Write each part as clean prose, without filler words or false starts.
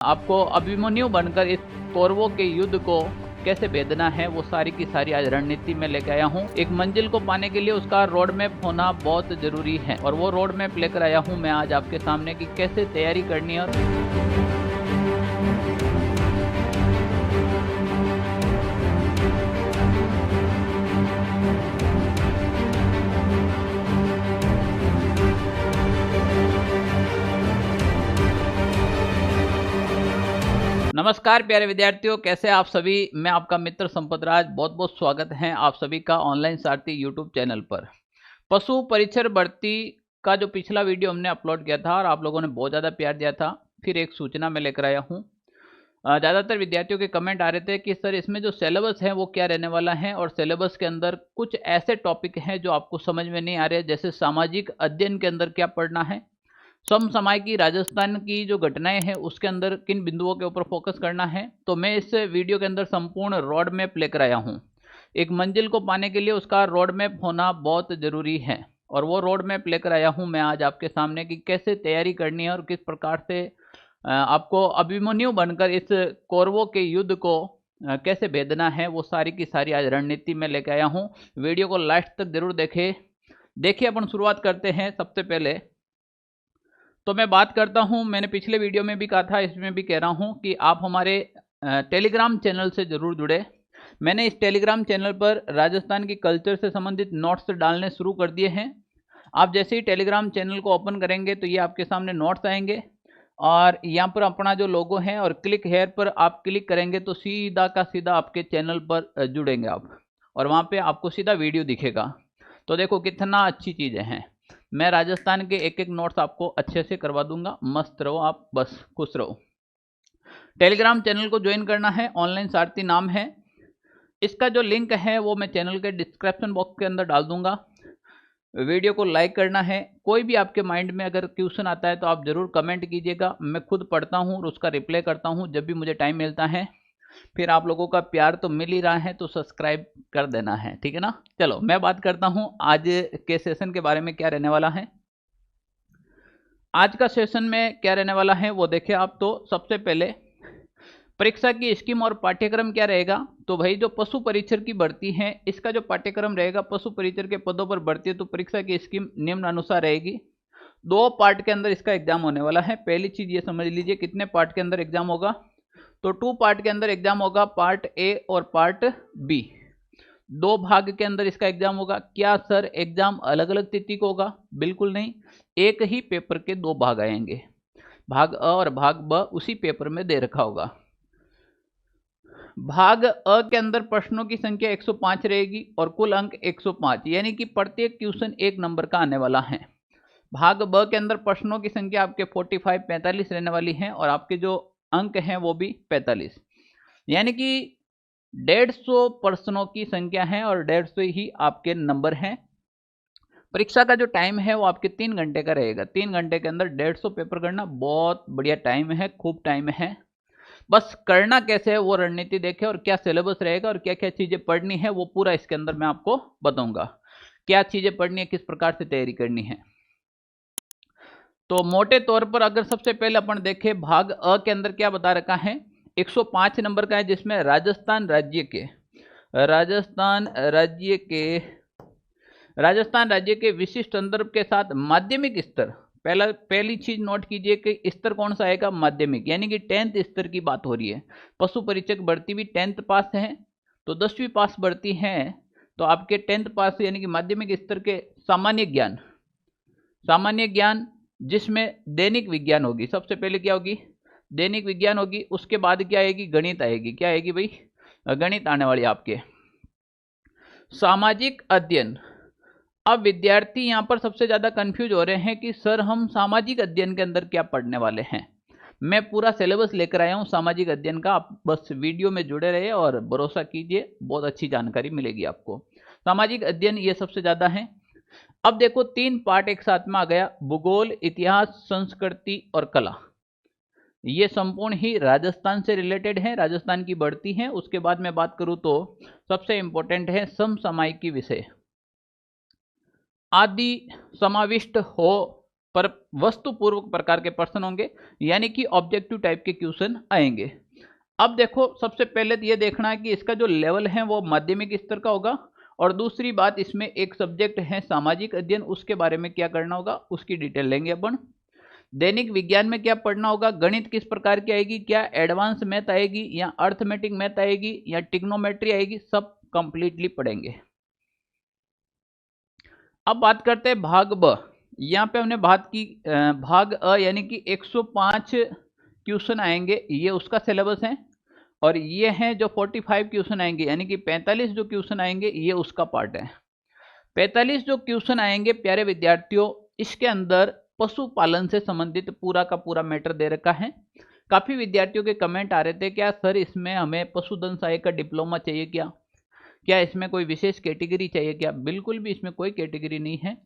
आपको अभिमन्यु बनकर इस कौरवों के युद्ध को कैसे भेदना है वो सारी की सारी आज रणनीति में लेकर आया हूँ। एक मंजिल को पाने के लिए उसका रोड मैप होना बहुत जरूरी है और वो रोड मैप लेकर आया हूँ मैं आज आपके सामने कि कैसे तैयारी करनी है। नमस्कार प्यारे विद्यार्थियों, कैसे आप सभी। मैं आपका मित्र संपत राज, बहुत बहुत स्वागत है आप सभी का ऑनलाइन सारथी यूट्यूब चैनल पर। पशु परिचर भर्ती का जो पिछला वीडियो हमने अपलोड किया था और आप लोगों ने बहुत ज़्यादा प्यार दिया था, फिर एक सूचना मैं लेकर आया हूँ। ज़्यादातर विद्यार्थियों के कमेंट आ रहे थे कि सर इसमें जो सिलेबस है वो क्या रहने वाला है, और सिलेबस के अंदर कुछ ऐसे टॉपिक हैं जो आपको समझ में नहीं आ रहे, जैसे सामाजिक अध्ययन के अंदर क्या पढ़ना है, समसामयिकी राजस्थान की जो घटनाएं हैं उसके अंदर किन बिंदुओं के ऊपर फोकस करना है। तो मैं इस वीडियो के अंदर संपूर्ण रोड मैप लेकर आया हूं। एक मंजिल को पाने के लिए उसका रोड मैप होना बहुत ज़रूरी है और वो रोड मैप लेकर आया हूं मैं आज आपके सामने कि कैसे तैयारी करनी है और किस प्रकार से आपको अभिमन्यु बनकर इस कौरवों के युद्ध को कैसे भेदना है वो सारी की सारी आज रणनीति में लेकर आया हूँ। वीडियो को लास्ट तक जरूर देखिए अपन शुरुआत करते हैं। सबसे पहले तो मैं बात करता हूं, मैंने पिछले वीडियो में भी कहा था, इसमें भी कह रहा हूं कि आप हमारे टेलीग्राम चैनल से ज़रूर जुड़े। मैंने इस टेलीग्राम चैनल पर राजस्थान की कल्चर से संबंधित नोट्स डालने शुरू कर दिए हैं। आप जैसे ही टेलीग्राम चैनल को ओपन करेंगे तो ये आपके सामने नोट्स आएंगे और यहाँ पर अपना जो लोगो है और क्लिक हेयर पर आप क्लिक करेंगे तो सीधा का सीधा आपके चैनल पर जुड़ेंगे आप, और वहाँ पर आपको सीधा वीडियो दिखेगा। तो देखो कितना अच्छी चीज़ें हैं। मैं राजस्थान के एक एक नोट्स आपको अच्छे से करवा दूंगा। मस्त रहो आप, बस खुश रहो। टेलीग्राम चैनल को ज्वाइन करना है, ऑनलाइन सारथी नाम है। इसका जो लिंक है वो मैं चैनल के डिस्क्रिप्शन बॉक्स के अंदर डाल दूंगा। वीडियो को लाइक करना है। कोई भी आपके माइंड में अगर क्वेश्चन आता है तो आप ज़रूर कमेंट कीजिएगा, मैं खुद पढ़ता हूँ और उसका रिप्लाई करता हूँ जब भी मुझे टाइम मिलता है। फिर आप लोगों का प्यार तो मिल ही रहा है तो सब्सक्राइब कर देना है, ठीक है ना। चलो मैं बात करता हूं आज के सेशन के बारे में क्या रहने वाला है। आज का सेशन में क्या रहने वाला है वो देखिए आप। तो सबसे पहले परीक्षा की स्कीम और पाठ्यक्रम क्या रहेगा। तो भाई जो पशु परिचर की भर्ती है इसका जो पाठ्यक्रम रहेगा, पशु परिचर के पदों पर भर्ती है तो परीक्षा की स्कीम निम्नानुसार रहेगी। 2 पार्ट के अंदर इसका एग्जाम होने वाला है। पहली चीज ये समझ लीजिए कितने पार्ट के अंदर एग्जाम होगा। तो 2 पार्ट के अंदर एग्जाम होगा, पार्ट ए और पार्ट बी। 2 भाग के अंदर इसका एग्जाम होगा। क्या सर एग्जाम अलग अलग तिथि को होगा? बिल्कुल नहीं, एक ही पेपर के 2 भाग आएंगे, भाग अ और भाग ब उसी पेपर में दे रखा होगा। भाग अ के अंदर प्रश्नों की संख्या 105 रहेगी और कुल अंक 105, यानी कि प्रत्येक क्वेश्चन 1 नंबर का आने वाला है। भाग ब के अंदर प्रश्नों की संख्या आपके 45 रहने वाली है और आपके जो अंक हैं वो भी 45, यानी कि 150 प्रश्नों की संख्या है और 150 ही आपके नंबर हैं। परीक्षा का जो टाइम है वो आपके 3 घंटे का रहेगा। 3 घंटे के अंदर 150 पेपर करना बहुत बढ़िया टाइम है, खूब टाइम है। बस करना कैसे है वो रणनीति देखें और क्या सिलेबस रहेगा और क्या क्या चीजें पढ़नी है वो पूरा इसके अंदर मैं आपको बताऊंगा। क्या चीजें पढ़नी है, किस प्रकार से तैयारी करनी है। तो मोटे तौर पर अगर सबसे पहले अपन देखें, भाग अ के अंदर क्या बता रखा है, 105 नंबर का है, जिसमें राजस्थान राज्य के विशिष्ट संदर्भ के साथ माध्यमिक स्तर। पहली चीज नोट कीजिए कि स्तर कौन सा आएगा, माध्यमिक, यानी कि 10th स्तर की बात हो रही है। पशु परिचक भर्ती भी 10th पास है, तो 10वीं पास भर्ती है तो आपके 10th पास यानी कि माध्यमिक स्तर के सामान्य ज्ञान जिसमें दैनिक विज्ञान होगी। सबसे पहले क्या होगी, दैनिक विज्ञान होगी। उसके बाद क्या आएगी, गणित आएगी। क्या आएगी भाई, गणित आने वाली आपके। सामाजिक अध्ययन। अब विद्यार्थी यहाँ पर सबसे ज्यादा कंफ्यूज हो रहे हैं कि सर हम सामाजिक अध्ययन के अंदर क्या पढ़ने वाले हैं। मैं पूरा सिलेबस लेकर आया हूँ सामाजिक अध्ययन का, आप बस वीडियो में जुड़े रहिए और भरोसा कीजिए बहुत अच्छी जानकारी मिलेगी आपको। सामाजिक अध्ययन ये सबसे ज्यादा है। अब देखो 3 पार्ट एक साथ में आ गया, भूगोल, इतिहास, संस्कृति और कला। ये संपूर्ण ही राजस्थान से रिलेटेड है, राजस्थान की बढ़ती है। उसके बाद मैं बात करूं तो सबसे इंपॉर्टेंट है समसामयिकी विषय। आदि समाविष्ट हो पर वस्तुपूर्वक प्रकार के प्रश्न होंगे, यानी कि ऑब्जेक्टिव टाइप के क्वेश्चन आएंगे। अब देखो, सबसे पहले तो ये देखना है कि इसका जो लेवल है वो माध्यमिक स्तर का होगा, और दूसरी बात, इसमें एक सब्जेक्ट है सामाजिक अध्ययन, उसके बारे में क्या करना होगा उसकी डिटेल लेंगे अपन। दैनिक विज्ञान में क्या पढ़ना होगा, गणित किस प्रकार की आएगी, क्या एडवांस मैथ आएगी या अर्थमेटिक मैथ आएगी या ट्रिग्नोमेट्री आएगी, सब कंप्लीटली पढ़ेंगे। अब बात करते हैं भाग ब। यहाँ पे हमने बात की भाग अ, यानी कि 105 क्वेश्चन आएंगे, ये उसका सिलेबस है, और ये हैं जो 45 क्वेश्चन आएंगे, यानी कि 45 जो क्वेश्चन आएंगे ये उसका पार्ट है। 45 जो क्वेश्चन आएंगे प्यारे विद्यार्थियों, इसके अंदर पशुपालन से संबंधित पूरा का पूरा मैटर दे रखा है। काफी विद्यार्थियों के कमेंट आ रहे थे, क्या सर इसमें हमें पशुधन सहायक का डिप्लोमा चाहिए क्या इसमें कोई विशेष कैटेगरी चाहिए क्या? बिल्कुल भी इसमें कोई कैटेगरी नहीं है।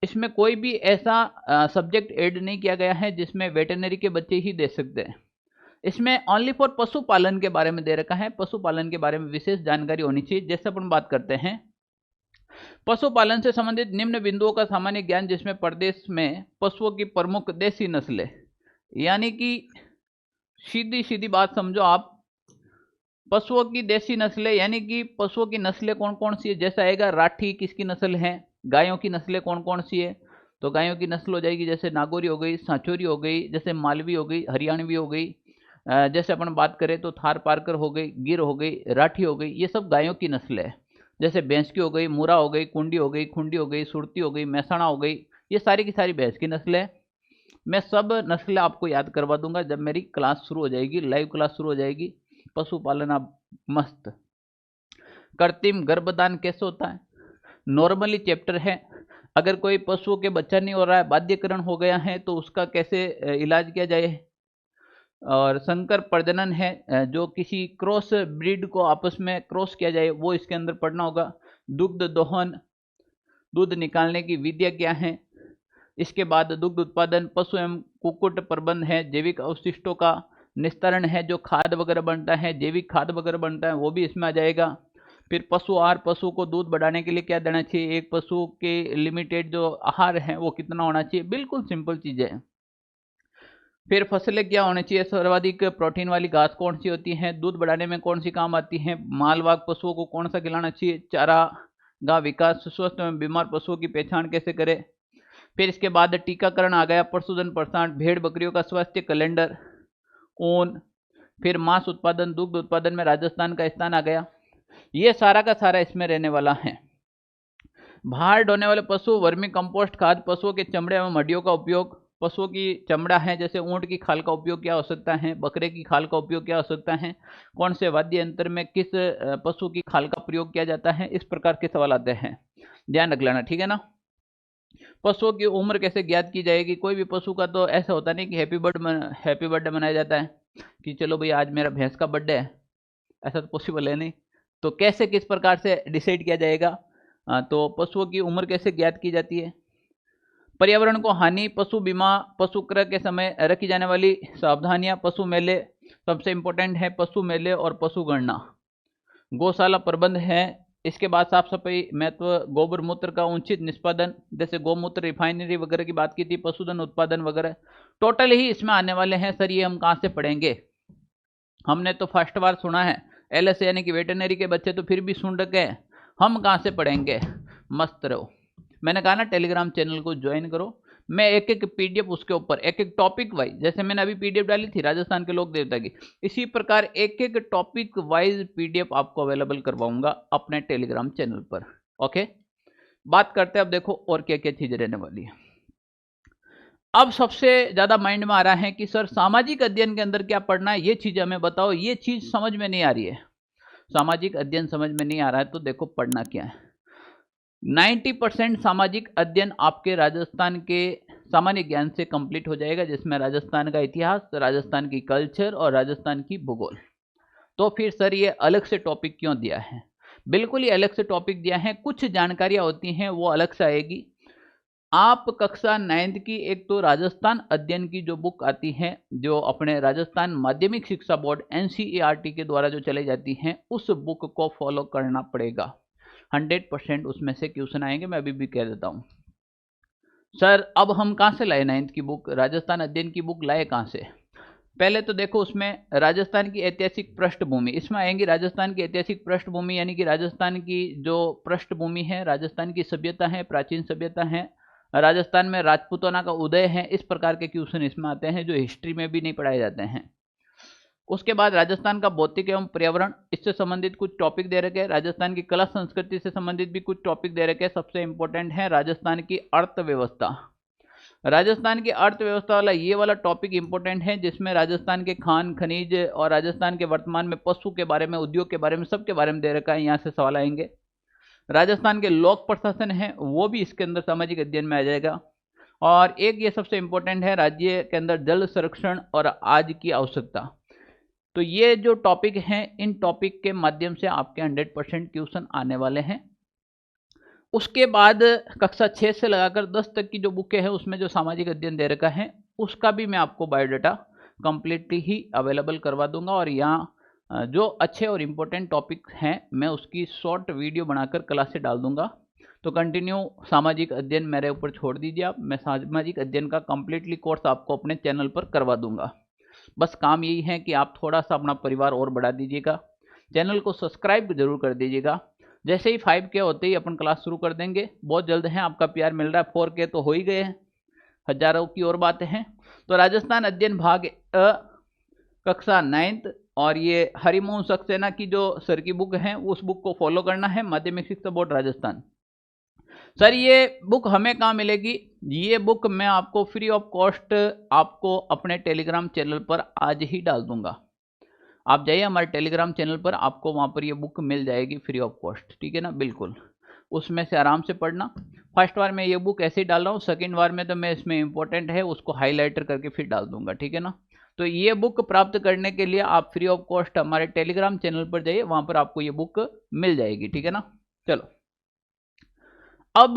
इसमें कोई भी ऐसा सब्जेक्ट ऐड नहीं किया गया है जिसमें वेटरनरी के बच्चे ही दे सकते हैं। इसमें ओनली फॉर पशुपालन के बारे में दे रखा है, पशुपालन के बारे में विशेष जानकारी होनी चाहिए। जैसे अपन बात करते हैं पशुपालन से संबंधित निम्न बिंदुओं का सामान्य ज्ञान, जिसमें प्रदेश में पशुओं की प्रमुख देसी नस्लें, यानी कि सीधी सीधी बात समझो आप, पशुओं की देसी नस्लें यानी कि पशुओं की नस्लें कौन कौन सी है। जैसा आएगा राठी किसकी नस्ल है, गायों की नस्लें कौन कौन सी है, तो गायों की नस्ल हो जाएगी जैसे नागौरी हो गई, सांचौरी हो गई, जैसे मालवी हो गई, हरियाणवी हो गई, जैसे अपन बात करें तो थार पारकर हो गई, गिर हो गई, राठी हो गई, ये सब गायों की नस्ल है। जैसे भैंस की हो गई, मुरा हो गई, कुंडी हो गई, खुंडी हो गई, सुरती हो गई, मैसाणा हो गई, ये सारी की सारी भैंस की नस्ल है। मैं सब नस्लें आपको याद करवा दूंगा जब मेरी क्लास शुरू हो जाएगी, लाइव क्लास शुरू हो जाएगी। पशुपालन आप मस्त। कृत्रिम गर्भधान कैसे होता है, नॉर्मली चैप्टर है। अगर कोई पशुओं के बच्चा नहीं हो रहा है, बाध्यकरण हो गया है, तो उसका कैसे इलाज किया जाए। और संकर प्रजनन है, जो किसी क्रॉस ब्रीड को आपस में क्रॉस किया जाए, वो इसके अंदर पढ़ना होगा। दुग्ध दोहन, दूध निकालने की विधियाँ क्या है। इसके बाद दुग्ध उत्पादन, पशु एवं कुक्कुट प्रबंध है, जैविक अवशिष्टों का निस्तारण है, जो खाद वगैरह बनता है, जैविक खाद वगैरह बनता है, वो भी इसमें आ जाएगा। फिर पशु आहार, पशु को दूध बढ़ाने के लिए क्या देना चाहिए, एक पशु के लिमिटेड जो आहार है वो कितना होना चाहिए, बिल्कुल सिंपल चीजें हैं। फिर फसलें क्या होनी चाहिए, सर्वाधिक प्रोटीन वाली घास कौन सी होती है, दूध बढ़ाने में कौन सी काम आती है, मालवाहक पशुओं को कौन सा खिलाना चाहिए, चारा गाँव विकास, स्वस्थ एवं बीमार पशुओं की पहचान कैसे करें। फिर इसके बाद टीकाकरण आ गया, पशुधन प्रसारण, भेड़ बकरियों का स्वास्थ्य कैलेंडर, ऊन, फिर मांस उत्पादन, दुग्ध उत्पादन में राजस्थान का स्थान आ गया। ये सारा का सारा इसमें रहने वाला है। बाहर ढोने वाले पशु, वर्मी कंपोस्ट खाद, पशुओं के चमड़े एवं हड्डियों का उपयोग, पशुओं की चमड़ा है जैसे ऊंट की खाल का उपयोग क्या हो सकता है, बकरे की खाल का उपयोग क्या हो सकता है, कौन से वाद्य यंत्र में किस पशु की खाल का प्रयोग किया जाता है, इस प्रकार के सवाल आते हैं, ध्यान रख लेना, ठीक है ना। पशुओं की उम्र कैसे ज्ञात की जाएगी, कोई भी पशु का तो ऐसा होता नहीं कि हैप्पी बर्थडे मनाया जाता है कि चलो भाई आज मेरा भैंस का बर्थडे है, ऐसा तो पॉसिबल है नहीं। तो कैसे किस प्रकार से डिसाइड किया जाएगा, तो पशुओं की उम्र कैसे ज्ञात की जाती है। पर्यावरण को हानि, पशु बीमा, पशु क्रय के समय रखी जाने वाली सावधानियां, पशु मेले सबसे इंपॉर्टेंट है, पशु मेले और पशु गणना, गौशाला प्रबंध है। इसके बाद साफ सफाई महत्व, गोबर मूत्र का उचित निष्पादन, जैसे गौमूत्र रिफाइनरी वगैरह की बात की थी, पशुधन उत्पादन वगैरह टोटल ही इसमें आने वाले हैं। सर ये हम कहाँ से पढ़ेंगे, हमने तो फर्स्ट बार सुना है, एलएस यानी कि वेटरनरी के बच्चे तो फिर भी सुन रखे हैं, हम कहाँ से पढ़ेंगे। मस्त रहो, मैंने कहा ना टेलीग्राम चैनल को ज्वाइन करो, मैं एक एक पीडीएफ उसके ऊपर एक एक टॉपिक वाइज, जैसे मैंने अभी पीडीएफ डाली थी राजस्थान के लोक देवता की, इसी प्रकार एक एक टॉपिक वाइज पीडीएफ आपको अवेलेबल करवाऊंगा अपने टेलीग्राम चैनल पर। ओके, बात करते हैं अब, देखो और क्या क्या चीजें रहने वाली है। अब सबसे ज्यादा माइंड में आ रहा है कि सर सामाजिक अध्ययन के अंदर क्या पढ़ना है, ये चीज हमें बताओ, ये चीज समझ में नहीं आ रही है, सामाजिक अध्ययन समझ में नहीं आ रहा है, तो देखो पढ़ना क्या है। 90% सामाजिक अध्ययन आपके राजस्थान के सामान्य ज्ञान से कंप्लीट हो जाएगा, जिसमें राजस्थान का इतिहास, राजस्थान की कल्चर और राजस्थान की भूगोल। तो फिर सर ये अलग से टॉपिक क्यों दिया है, बिल्कुल ही अलग से टॉपिक दिया है, कुछ जानकारियां होती हैं वो अलग से आएगी। आप कक्षा 9th की एक तो राजस्थान अध्ययन की जो बुक आती है, जो अपने राजस्थान माध्यमिक शिक्षा बोर्ड NCERT के द्वारा जो चलाई जाती हैं, उस बुक को फॉलो करना पड़ेगा। 100% उसमें से क्वेश्चन आएंगे, मैं अभी भी कह देता हूँ। सर अब हम कहाँ से लाए 9th की बुक, राजस्थान अध्ययन की बुक लाए कहाँ से? पहले तो देखो उसमें राजस्थान की ऐतिहासिक पृष्ठभूमि, इसमें आएंगी राजस्थान की ऐतिहासिक पृष्ठभूमि, यानी कि राजस्थान की जो पृष्ठभूमि है, राजस्थान की सभ्यता है, प्राचीन सभ्यता है, राजस्थान में राजपूताना का उदय है, इस प्रकार के क्वेश्चन इसमें आते हैं जो हिस्ट्री में भी नहीं पढ़ाए जाते हैं। उसके बाद राजस्थान का भौतिक एवं पर्यावरण, इससे संबंधित कुछ टॉपिक दे रखे हैं। राजस्थान की कला संस्कृति से संबंधित भी कुछ टॉपिक दे रखे हैं। सबसे इंपॉर्टेंट है राजस्थान की अर्थव्यवस्था। राजस्थान की अर्थव्यवस्था वाला ये वाला टॉपिक इंपॉर्टेंट है, जिसमें राजस्थान के खान खनिज और राजस्थान के वर्तमान में पशु के बारे में, उद्योग के बारे में, सबके बारे में दे रखा है, यहाँ से सवाल आएंगे। राजस्थान के लोक प्रशासन है वो भी इसके अंदर सामाजिक अध्ययन में आ जाएगा। और एक ये सबसे इंपॉर्टेंट है, राज्य के अंदर जल संरक्षण और आज की आवश्यकता। तो ये जो टॉपिक हैं, इन टॉपिक के माध्यम से आपके 100% क्वेश्चन आने वाले हैं। उसके बाद कक्षा 6 से लगाकर 10 तक की जो बुकें हैं उसमें जो सामाजिक अध्ययन दे रखा है उसका भी मैं आपको बायोडाटा कंप्लीटली ही अवेलेबल करवा दूंगा। और यहाँ जो अच्छे और इम्पोर्टेंट टॉपिक हैं मैं उसकी शॉर्ट वीडियो बनाकर क्लास से डाल दूंगा। तो कंटिन्यू सामाजिक अध्ययन मेरे ऊपर छोड़ दीजिए आप, मैं सामाजिक अध्ययन का कंप्लीटली कोर्स आपको अपने चैनल पर करवा दूंगा। बस काम यही है कि आप थोड़ा सा अपना परिवार और बढ़ा दीजिएगा, चैनल को सब्सक्राइब जरूर कर दीजिएगा। जैसे ही 5K होते ही अपन क्लास शुरू कर देंगे, बहुत जल्द है, आपका प्यार मिल रहा है। 4K तो हो ही गए हैं, हजारों की और बातें हैं। तो राजस्थान अध्ययन भाग कक्षा 9th, और ये हरिमोहन सक्सेना की जो सर की बुक है उस बुक को फॉलो करना है, माध्यमिक शिक्षा बोर्ड राजस्थान। सर ये बुक हमें कहाँ मिलेगी? ये बुक मैं आपको फ्री ऑफ कॉस्ट आपको अपने टेलीग्राम चैनल पर आज ही डाल दूंगा। आप जाइए हमारे टेलीग्राम चैनल पर, आपको वहाँ पर ये बुक मिल जाएगी फ्री ऑफ कॉस्ट, ठीक है ना, बिल्कुल। उसमें से आराम से पढ़ना। फर्स्ट बार मैं ये बुक ऐसे ही डाल रहा हूँ, सेकेंड बार में तो मैं इसमें इंपॉर्टेंट है उसको हाईलाइटर करके फिर डाल दूंगा, ठीक है ना। तो ये बुक प्राप्त करने के लिए आप फ्री ऑफ कॉस्ट हमारे टेलीग्राम चैनल पर जाइए, वहाँ पर आपको ये बुक मिल जाएगी, ठीक है ना। चलो अब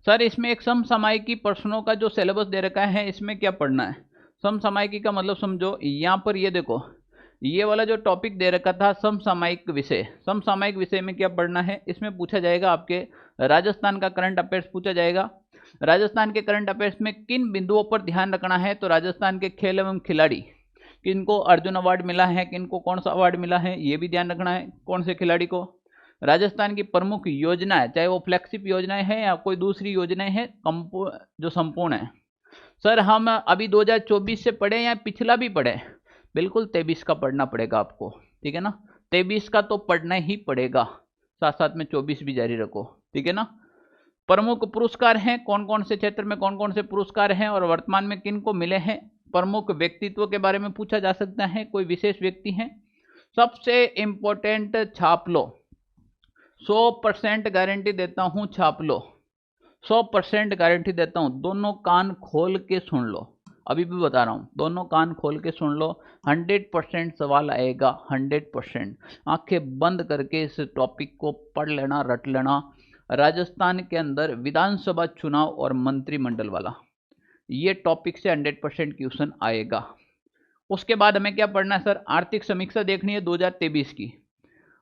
सर इसमें एक समसामयिकी प्रश्नों का जो सिलेबस दे रखा है इसमें क्या पढ़ना है? समसामयिकी का मतलब समझो, यहाँ पर ये देखो, ये वाला जो टॉपिक दे रखा था समसामयिक विषय, समसामयिक विषय में क्या पढ़ना है? इसमें पूछा जाएगा आपके राजस्थान का करंट अफेयर्स पूछा जाएगा। राजस्थान के करंट अफेयर्स में किन बिंदुओं पर ध्यान रखना है? तो राजस्थान के खेल एवं खिलाड़ी, किनको अर्जुन अवार्ड मिला है, किनको कौन सा अवार्ड मिला है, ये भी ध्यान रखना है, कौन से खिलाड़ी को। राजस्थान की प्रमुख योजनाएं, चाहे वो फ्लैगशिप योजनाएं हैं या कोई दूसरी योजनाएं हैं जो संपूर्ण है। सर हम अभी 2024 से पढ़े या पिछला भी पढ़े? बिल्कुल 23 का पढ़ना पड़ेगा आपको, ठीक है ना। 23 का तो पढ़ना ही पड़ेगा, साथ साथ में 24 भी जारी रखो, ठीक है ना। प्रमुख पुरस्कार हैं, कौन कौन से क्षेत्र में कौन कौन से पुरस्कार हैं और वर्तमान में किन को मिले हैं। प्रमुख व्यक्तित्व के बारे में पूछा जा सकता है, कोई विशेष व्यक्ति हैं। सबसे इंपॉर्टेंट छाप लो, 100% गारंटी देता हूं, छाप लो, 100% गारंटी देता हूं। दोनों कान खोल के सुन लो, अभी भी बता रहा हूं, दोनों कान खोल के सुन लो, 100% सवाल आएगा, 100%। आंखें बंद करके इस टॉपिक को पढ़ लेना, रट लेना। राजस्थान के अंदर विधानसभा चुनाव और मंत्रिमंडल वाला ये टॉपिक से 100% क्वेश्चन आएगा। उसके बाद हमें क्या पढ़ना है सर? आर्थिक समीक्षा देखनी है 2023 की,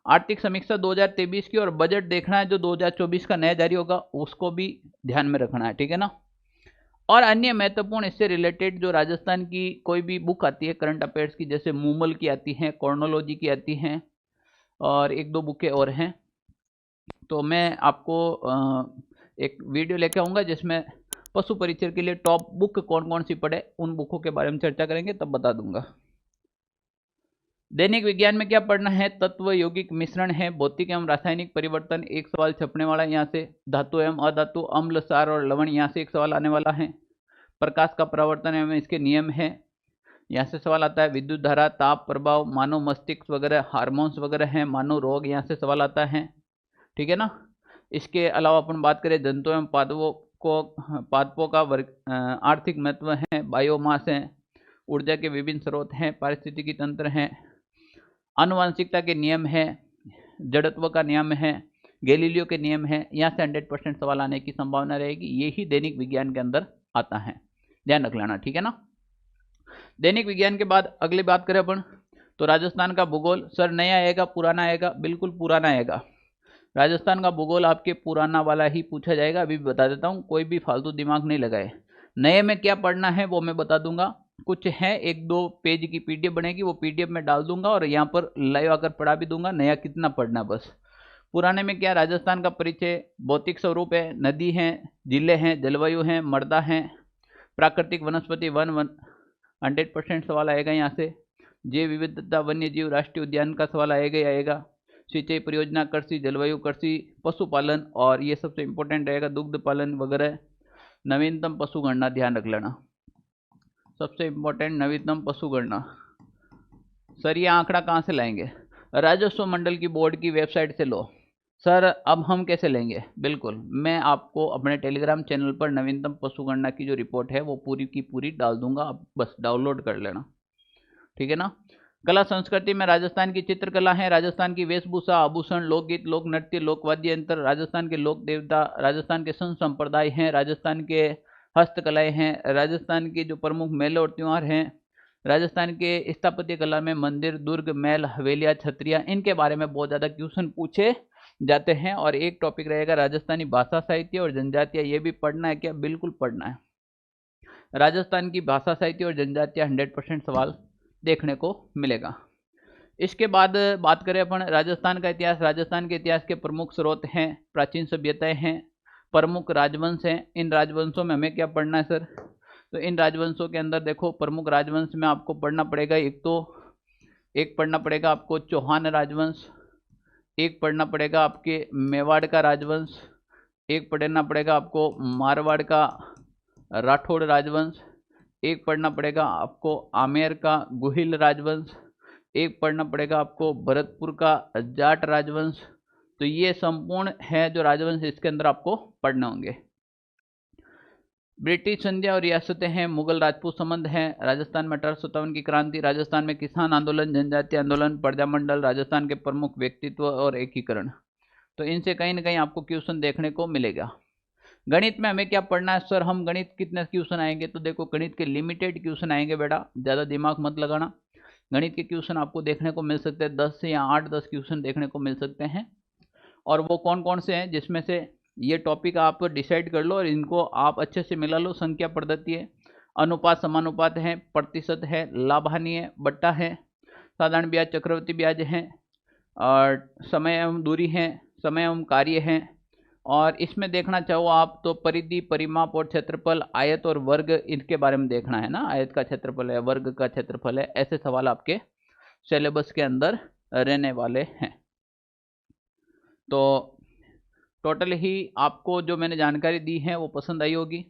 आर्थिक समीक्षा 2023 की, और बजट देखना है जो 2024 का नया जारी होगा, उसको भी ध्यान में रखना है, ठीक है ना। और अन्य महत्वपूर्ण इससे रिलेटेड जो राजस्थान की कोई भी बुक आती है करंट अफेयर्स की, जैसे मूमल की आती हैं, कॉर्नोलॉजी की आती हैं, और एक दो बुकें और हैं, तो मैं आपको एक वीडियो लेके आऊँगा जिसमें पशु परिचय के लिए टॉप बुक कौन कौन सी पढ़े उन बुकों के बारे में चर्चा करेंगे, तब बता दूंगा। दैनिक विज्ञान में क्या पढ़ना है? तत्व यौगिक मिश्रण है, भौतिक एवं रासायनिक परिवर्तन, एक सवाल छपने वाला है यहाँ से। धातु एवं अधातु, अम्ल, सार और लवण, यहाँ से एक सवाल आने वाला है। प्रकाश का परावर्तन एवं इसके नियम है, यहाँ से सवाल आता है। विद्युत धारा, ताप प्रभाव, मानव मस्तिष्क वगैरह, हार्मोन्स वगैरह हैं, मानव रोग, यहाँ से सवाल आता है, ठीक है ना। इसके अलावा अपन बात करें जंतु एवं पादपों का आर्थिक महत्व है, बायोमास है, ऊर्जा के विभिन्न स्रोत हैं, पारिस्थितिकी तंत्र हैं, आनुवांशिकता के नियम है, जड़त्व का नियम है, गैलीलियो के नियम है, यहाँ से 100% सवाल आने की संभावना रहेगी। ये ही दैनिक विज्ञान के अंदर आता है, ध्यान रख लेना, ठीक है ना। दैनिक विज्ञान के बाद अगली बात करें अपन तो राजस्थान का भूगोल। सर नया आएगा पुराना आएगा? बिल्कुल पुराना आएगा। राजस्थान का भूगोल आपके पुराना वाला ही पूछा जाएगा, अभी बता देता हूँ, कोई भी फालतू दिमाग नहीं लगाए। नए में क्या पढ़ना है वो मैं बता दूंगा, कुछ है 1-2 पेज की पीडीएफ बनेगी, वो पीडीएफ में डाल दूंगा और यहाँ पर लाइव आकर पढ़ा भी दूंगा, नया कितना पढ़ना बस। पुराने में क्या, राजस्थान का परिचय, भौतिक स्वरूप है, नदी है, जिले हैं, जलवायु है, मृदा है, प्राकृतिक वनस्पति वन 100% सवाल आएगा यहाँ से, जैव विविधता, वन्य जीव, राष्ट्रीय उद्यान का सवाल आएगा ही आएगा, सिंचाई परियोजना, कृषि, जलवायु, कृषि, पशुपालन, और ये सबसे इंपॉर्टेंट रहेगा दुग्ध पालन वगैरह। नवीनतम पशु गणना ध्यान रख लेना, सबसे इंपॉर्टेंट नवीनतम पशु गणना। सर ये आंकड़ा कहाँ से लाएंगे, राजस्व मंडल की बोर्ड की वेबसाइट से लो। सर अब हम कैसे लेंगे, बिल्कुल मैं आपको अपने टेलीग्राम चैनल पर नवीनतम पशु गणना की जो रिपोर्ट है वो पूरी की पूरी डाल दूंगा, आप बस डाउनलोड कर लेना, ठीक है ना। कला संस्कृति में राजस्थान की चित्रकला है, राजस्थान की वेशभूषा, आभूषण, लोकगीत, लोक नृत्य, लोकवाद्य यंत्र, राजस्थान के लोक देवता, राजस्थान के संत संप्रदाय हैं, राजस्थान के हस्तकलाएं हैं, राजस्थान के जो प्रमुख मेले और त्यौहार हैं, राजस्थान के स्थापत्य कला में मंदिर, दुर्ग, महल, हवेलियाँ, छतरियाँ, इनके बारे में बहुत ज़्यादा क्वेश्चन पूछे जाते हैं। और एक टॉपिक रहेगा राजस्थानी भाषा साहित्य और जनजातियाँ, ये भी पढ़ना है क्या, बिल्कुल पढ़ना है। राजस्थान की भाषा साहित्य और जनजातियाँ 100% सवाल देखने को मिलेगा। इसके बाद बात करें अपन राजस्थान का इतिहास, राजस्थान के इतिहास के प्रमुख स्रोत हैं, प्राचीन सभ्यताएं हैं, प्रमुख राजवंश हैं। इन राजवंशों में हमें क्या पढ़ना है सर, तो इन राजवंशों के अंदर देखो प्रमुख राजवंश में आपको पढ़ना पड़ेगा, एक पढ़ना पड़ेगा आपको चौहान राजवंश, एक पढ़ना पड़ेगा आपके मेवाड़ का राजवंश, एक पढ़ना पड़ेगा आपको मारवाड़ का राठौड़ राजवंश, एक पढ़ना पड़ेगा आपको आमेर का गुहिल राजवंश, एक पढ़ना पड़ेगा आपको भरतपुर का जाट राजवंश। तो ये संपूर्ण है जो राजवंश, इसके अंदर आपको पढ़ने होंगे। ब्रिटिश संध्या और रियासतें हैं, मुगल राजपूत संबंध हैं, राजस्थान में 1857 की क्रांति, राजस्थान में किसान आंदोलन, जनजातीय आंदोलन, प्रजामंडल, राजस्थान के प्रमुख व्यक्तित्व और एकीकरण। तो इनसे कहीं ना कहीं आपको क्वेश्चन देखने को मिलेगा। गणित में हमें क्या पढ़ना है सर, हम गणित कितने क्वेश्चन आएंगे, तो देखो गणित के लिमिटेड क्वेश्चन आएंगे बेटा, ज़्यादा दिमाग मत लगाना। गणित के क्वेश्चन आपको देखने को मिल सकते हैं 10 या 8-10 क्वेश्चन देखने को मिल सकते हैं। और वो कौन कौन से हैं, जिसमें से ये टॉपिक आप डिसाइड कर लो और इनको आप अच्छे से मिला लो। संख्या पद्धति है, अनुपात समानुपात है, प्रतिशत है, लाभ हानि है, बट्टा है, साधारण ब्याज, चक्रवृद्धि ब्याज है, और समय एवं दूरी है, समय एवं कार्य है। और इसमें देखना चाहो आप तो परिधि, परिमाप और क्षेत्रफल, आयत और वर्ग, इनके बारे में देखना है ना, आयत का क्षेत्रफल है, वर्ग का क्षेत्रफल है, ऐसे सवाल आपके सिलेबस के अंदर रहने वाले हैं। तो टोटल ही आपको जो मैंने जानकारी दी है वो पसंद आई होगी।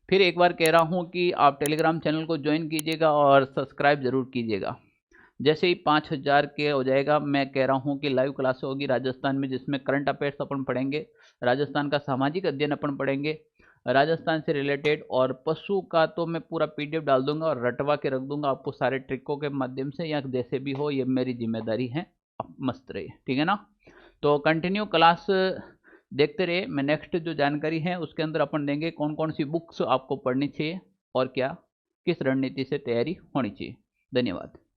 फिर एक बार कह रहा हूँ कि आप टेलीग्राम चैनल को ज्वाइन कीजिएगा और सब्सक्राइब ज़रूर कीजिएगा। जैसे ही 5000 के हो जाएगा, मैं कह रहा हूँ कि लाइव क्लास होगी राजस्थान में, जिसमें करंट अफेयर्स अपन पढ़ेंगे, राजस्थान का सामाजिक अध्ययन अपन पढ़ेंगे, राजस्थान से रिलेटेड, और पशु का तो मैं पूरा पीडीएफ डाल दूंगा और रटवा के रख दूंगा आपको सारे ट्रिकों के माध्यम से, या जैसे भी हो ये मेरी जिम्मेदारी है, आप मस्त रहिए, ठीक है ना। तो कंटिन्यू क्लास देखते रहिए। मैं नेक्स्ट जो जानकारी है उसके अंदर अपन देंगे कौन कौन सी बुक्स आपको पढ़नी चाहिए और क्या किस रणनीति से तैयारी होनी चाहिए। धन्यवाद।